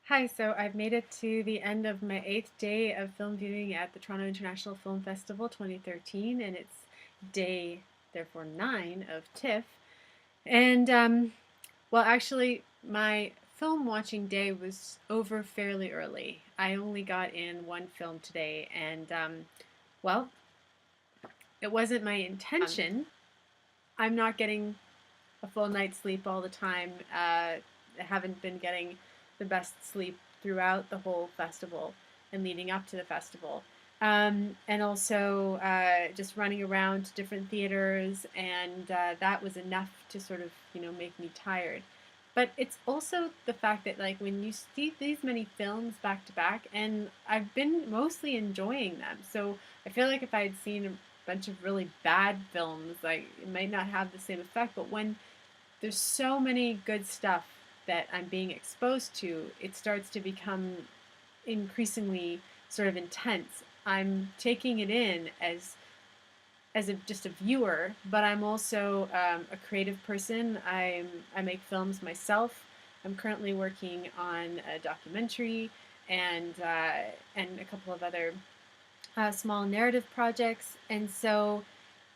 Hi, so I've made it to the end of my 8th day of film viewing at the Toronto International Film Festival 2013, and it's day, therefore, 9 of Tiff. And, well, actually, my film watching day was over fairly early. I only got in one film today, and, well, it wasn't my intention. I'm not getting a full night's sleep all the time. I haven't been getting the best sleep throughout the whole festival and leading up to the festival. And also just running around to different theaters, and that was enough to sort of, make me tired. But it's also the fact that, like, when you see these many films back to back, and I've been mostly enjoying them. So I feel like if I had seen a bunch of really bad films, like, it might not have the same effect. But when there's so many good stuff that I'm being exposed to, it starts to become increasingly sort of intense. I'm taking it in just a viewer, but I'm also a creative person. I make films myself. I'm currently working on a documentary and a couple of other small narrative projects, and so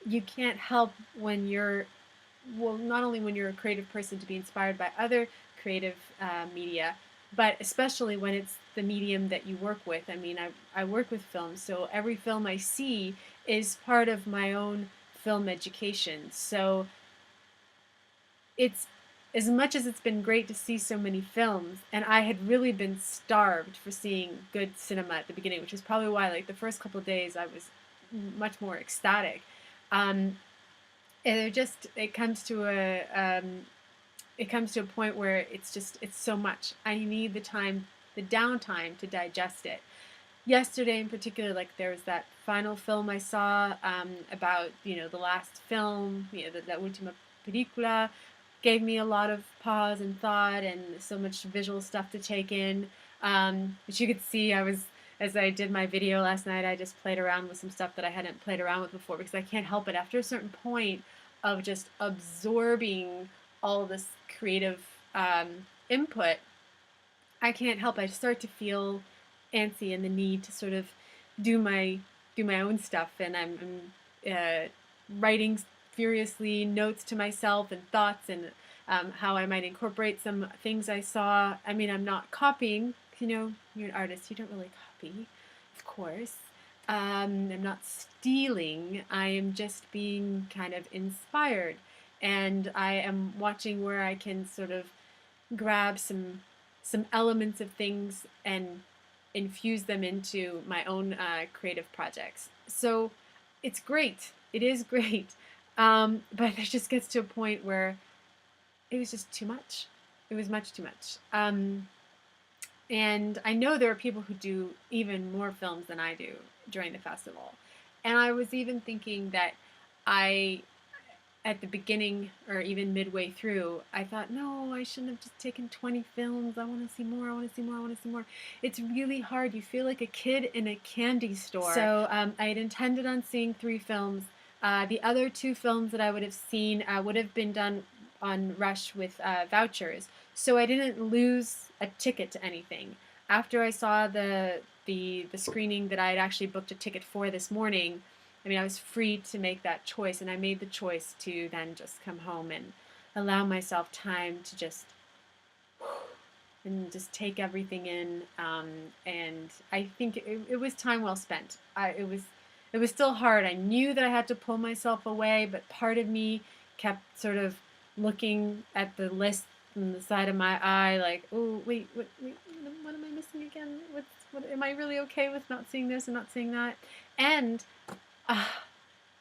you can't help when you're not only when you're a creative person to be inspired by other creative media, but especially when it's the medium that you work with. I mean, I work with films, so every film I see is part of my own film education. So it's as much as it's been great to see so many films, and I had really been starved for seeing good cinema at the beginning, which is probably why, like, the first couple of days I was much more ecstatic. Um, and it comes to a point where it's so much. I need the downtime to digest it. Yesterday in particular, like, there was that final film I saw about the last film, the La Ultima Película, gave me a lot of pause and thought and so much visual stuff to take in. But you could see as I did my video last night, I just played around with some stuff that I hadn't played around with before because I can't help it. After a certain point of just absorbing all this creative input, I can't help. I start to feel antsy and the need to sort of do my do my own stuff, and I'm writing furiously notes to myself and thoughts and how I might incorporate some things I saw. I mean, I'm not copying. You're an artist. You don't really copy, of course. I'm not stealing. I am just being kind of inspired, and I am watching where I can sort of grab some elements of things and infuse them into my own creative projects. So it's great. It is great. But it just gets to a point where it was just too much. It was much too much. And I know there are people who do even more films than I do during the festival. And I was even thinking that I at the beginning or even midway through, I thought, no, I shouldn't have just taken 20 films. I want to see more. I want to see more. I want to see more. It's really hard. You feel like a kid in a candy store. So I had intended on seeing 3 films. The other 2 films that I would have seen would have been done on Rush with vouchers. So I didn't lose a ticket to anything. After I saw the screening that I had actually booked a ticket for this morning, I mean, I was free to make that choice, and I made the choice to then just come home and allow myself time to just take everything in. And I think it was time well spent. It was still hard. I knew that I had to pull myself away, but part of me kept sort of looking at the list on the side of my eye, like, oh wait, what am I missing again? What am I really okay with not seeing this and not seeing that? And uh,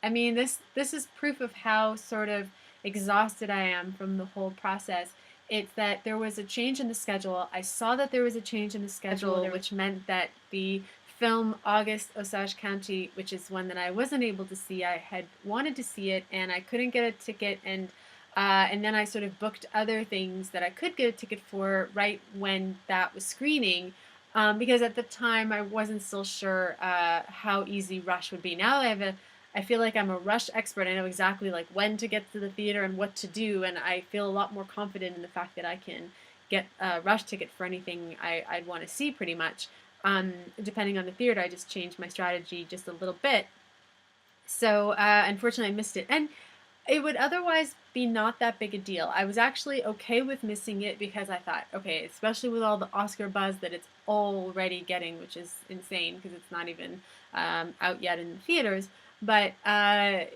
I mean, this is proof of how sort of exhausted I am from the whole process. It's that there was a change in the schedule. I saw that there was a change in the schedule, which meant that the film August Osage County, which is one that I wasn't able to see, I had wanted to see it and I couldn't get a ticket, and then I sort of booked other things that I could get a ticket for right when that was screening. Because at the time I wasn't still sure how easy Rush would be. Now I feel like I'm a Rush expert. I know exactly like when to get to the theater and what to do, and I feel a lot more confident in the fact that I can get a rush ticket for anything I'd want to see pretty much. Depending on the theater, I just changed my strategy just a little bit. So unfortunately, I missed it. And it would otherwise be not that big a deal. I was actually okay with missing it because I thought, okay, especially with all the Oscar buzz that it's already getting, which is insane because it's not even out yet in the theaters. But I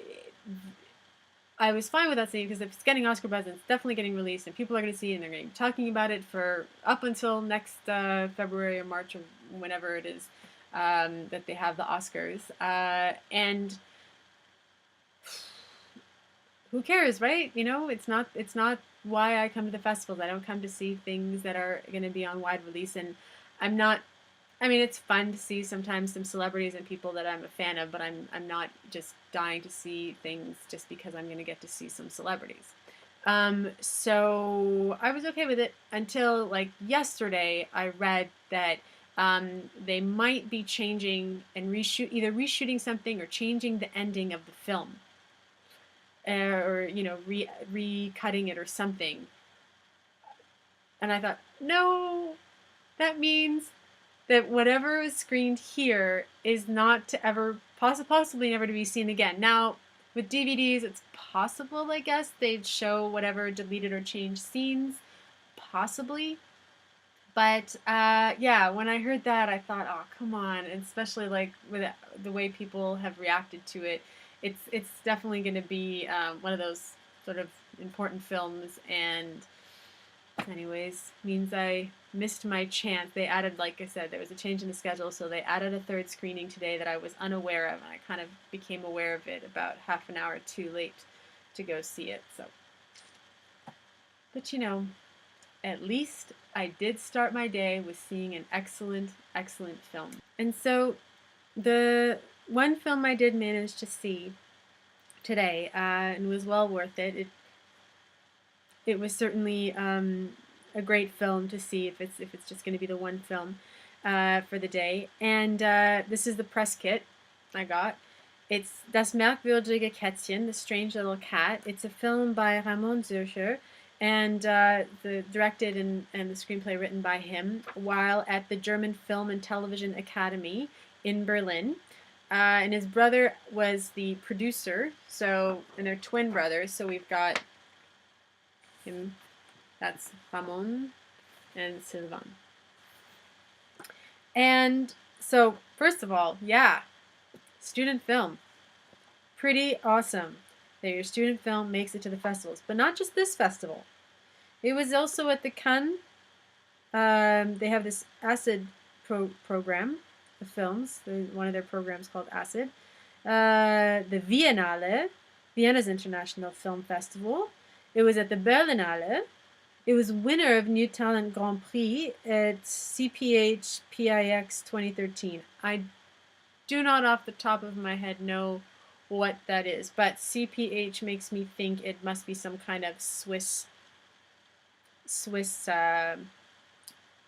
was fine with that scene because if it's getting Oscar buzz, it's definitely getting released, and people are going to see it, and they're going to be talking about it for up until next February or March or whenever it is that they have the Oscars. And who cares, right? You know, it's not why I come to the festivals. I don't come to see things that are going to be on wide release, and I'm not. I mean, it's fun to see sometimes some celebrities and people that I'm a fan of, but I'm not just dying to see things just because I'm going to get to see some celebrities. So I was okay with it until like yesterday. I read that they might be changing and either reshooting something or changing the ending of the film, or recutting it or something. And I thought, no, that means that whatever is screened here is not to ever, possibly never to be seen again. Now, with DVDs, it's possible, I guess, they'd show whatever deleted or changed scenes, possibly. But yeah, when I heard that, I thought, oh, come on, and especially like with the way people have reacted to it, it's definitely going to be one of those sort of important films, and anyways, means I missed my chance. They added, like I said, there was a change in the schedule, so they added a third screening today that I was unaware of, and I kind of became aware of it about half an hour too late to go see it. So, but you know, at least I did start my day with seeing an excellent, excellent film. And so, the one film I did manage to see today, and was well worth it. It was certainly a great film to see if it's just going to be the one film for the day. And this is the press kit I got. It's Das merkwürdige Kätzchen, The Strange Little Cat. It's a film by Ramon Zürcher, and the directed and the screenplay written by him while at the German Film and Television Academy in Berlin. And his brother was the producer, and they're twin brothers. So we've got him, that's Ramon and Sylvain. And so, first of all, yeah, student film. Pretty awesome that your student film makes it to the festivals. But not just this festival. It was also at the Cannes. They have this ACID program of films. One of their programs called ACID. The Vienna's International Film Festival. It was at the Berlinale. It was winner of New Talent Grand Prix at CPH PIX 2013. I do not off the top of my head know what that is, but CPH makes me think it must be some kind of Swiss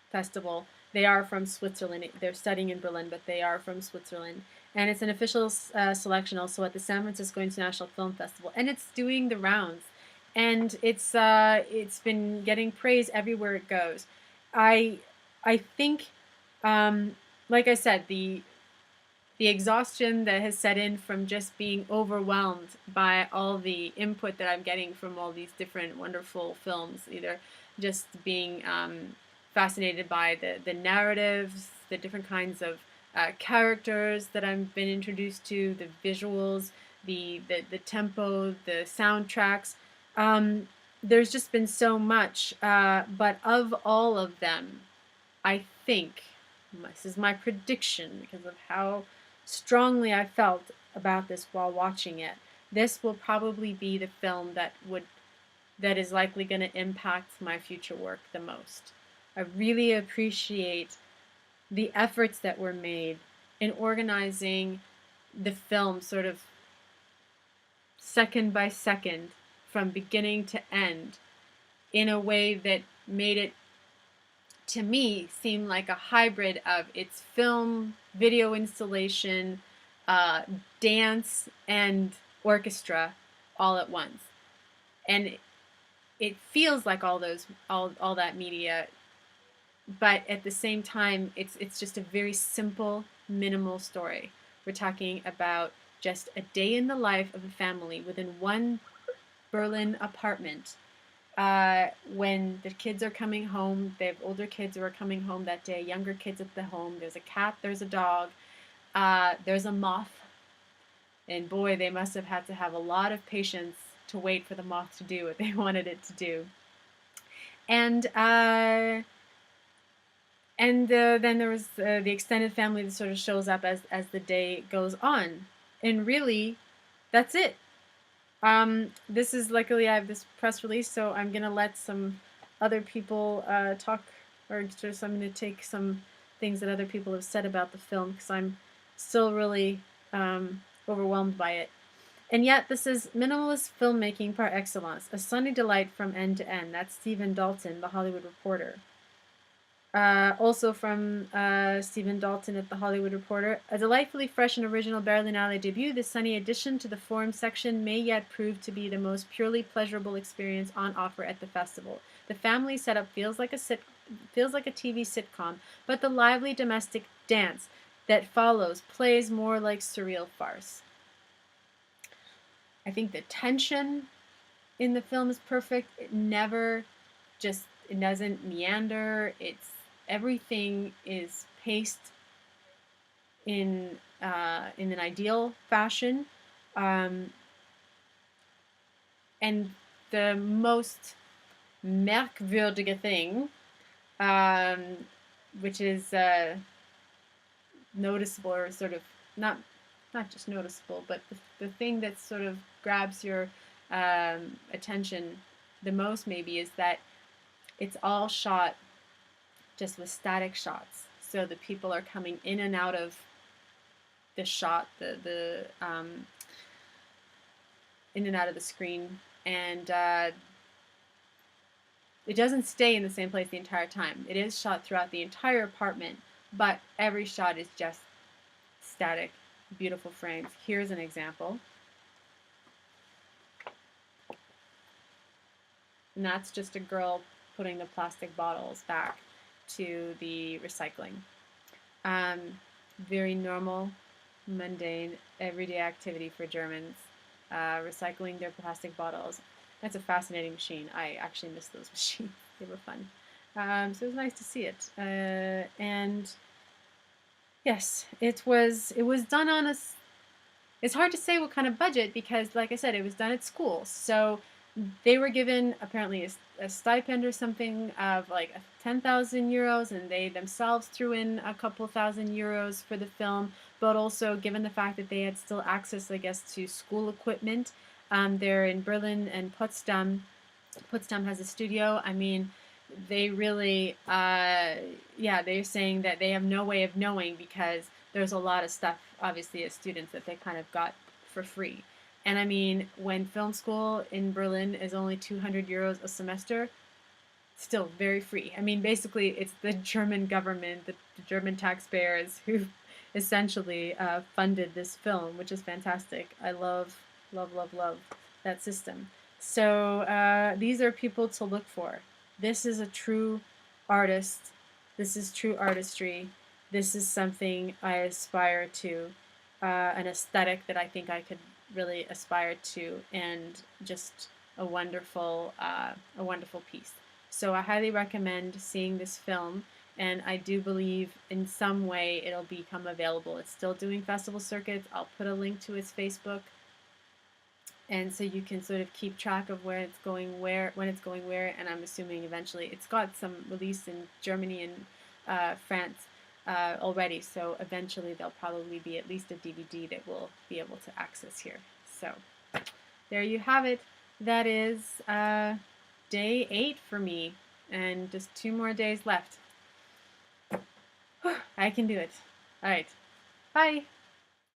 festival. They are from Switzerland. They're studying in Berlin, but they are from Switzerland. And it's an official selection also at the San Francisco International Film Festival, and it's doing the rounds. And it's been getting praise everywhere it goes. I think, like I said, the exhaustion that has set in from just being overwhelmed by all the input that I'm getting from all these different wonderful films, either just being fascinated by the narratives, the different kinds of characters that I've been introduced to, the visuals, the tempo, the soundtracks. There's just been so much, but of all of them, I think, this is my prediction because of how strongly I felt about this while watching it, this will probably be the film that is likely going to impact my future work the most. I really appreciate the efforts that were made in organizing the film sort of second by second from beginning to end in a way that made it, to me, seem like a hybrid of its film, video installation, dance, and orchestra all at once. And it feels like all that media, but at the same time, it's just a very simple, minimal story. We're talking about just a day in the life of a family within one Berlin apartment. When the kids are coming home, they have older kids who are coming home that day, younger kids at the home. There's a cat, there's a dog, there's a moth, and boy, they must have had to have a lot of patience to wait for the moth to do what they wanted it to do. And then there was the extended family that sort of shows up as the day goes on, and really, that's it. This is luckily I have this press release, so I'm gonna let some other people talk, or just I'm gonna take some things that other people have said about the film because I'm still really overwhelmed by it. And yet, this is minimalist filmmaking par excellence, a sunny delight from end to end. That's Stephen Dalton, The Hollywood Reporter. Also from Stephen Dalton at The Hollywood Reporter, a delightfully fresh and original Berlinale debut, this sunny addition to the forum section may yet prove to be the most purely pleasurable experience on offer at the festival. The family setup feels like a TV sitcom, but the lively domestic dance that follows plays more like surreal farce. I think the tension in the film is perfect. It doesn't meander. Everything is paced in an ideal fashion, and the most merkwürdige thing, which is noticeable, or sort of not just noticeable, but the thing that sort of grabs your attention the most maybe is that it's all shot just with static shots. So the people are coming in and out of the shot, in and out of the screen, and it doesn't stay in the same place the entire time. It is shot throughout the entire apartment, but every shot is just static, beautiful frames. Here's an example. And that's just a girl putting the plastic bottles back to the recycling. Very normal, mundane, everyday activity for Germans, recycling their plastic bottles. That's a fascinating machine. I actually miss those machines. They were fun. So it was nice to see it. And yes, it was done on a... It's hard to say what kind of budget because, like I said, it was done at school. So they were given apparently a stipend or something of like 10,000 euros, and they themselves threw in a couple thousand euros for the film, but also given the fact that they had still access, I guess, to school equipment. They're in Berlin and Potsdam. Potsdam has a studio. I mean, they really, they're saying that they have no way of knowing because there's a lot of stuff, obviously, as students that they kind of got for free. And I mean, when film school in Berlin is only 200 euros a semester, still very free. I mean, basically, it's the German government, the German taxpayers who essentially funded this film, which is fantastic. I love, love, love, love that system. So these are people to look for. This is a true artist. This is true artistry. This is something I aspire to, an aesthetic that I think I could really aspire to, and just a wonderful piece. So I highly recommend seeing this film, and I do believe in some way it'll become available. It's still doing festival circuits. I'll put a link to its Facebook, and so you can sort of keep track of where it's going where, when it's going where, and I'm assuming eventually it's got some release in Germany and France already, so eventually there'll probably be at least a DVD that we'll be able to access here. So there you have it. That is day 8 for me, and just 2 more days left. I can do it. All right. Bye.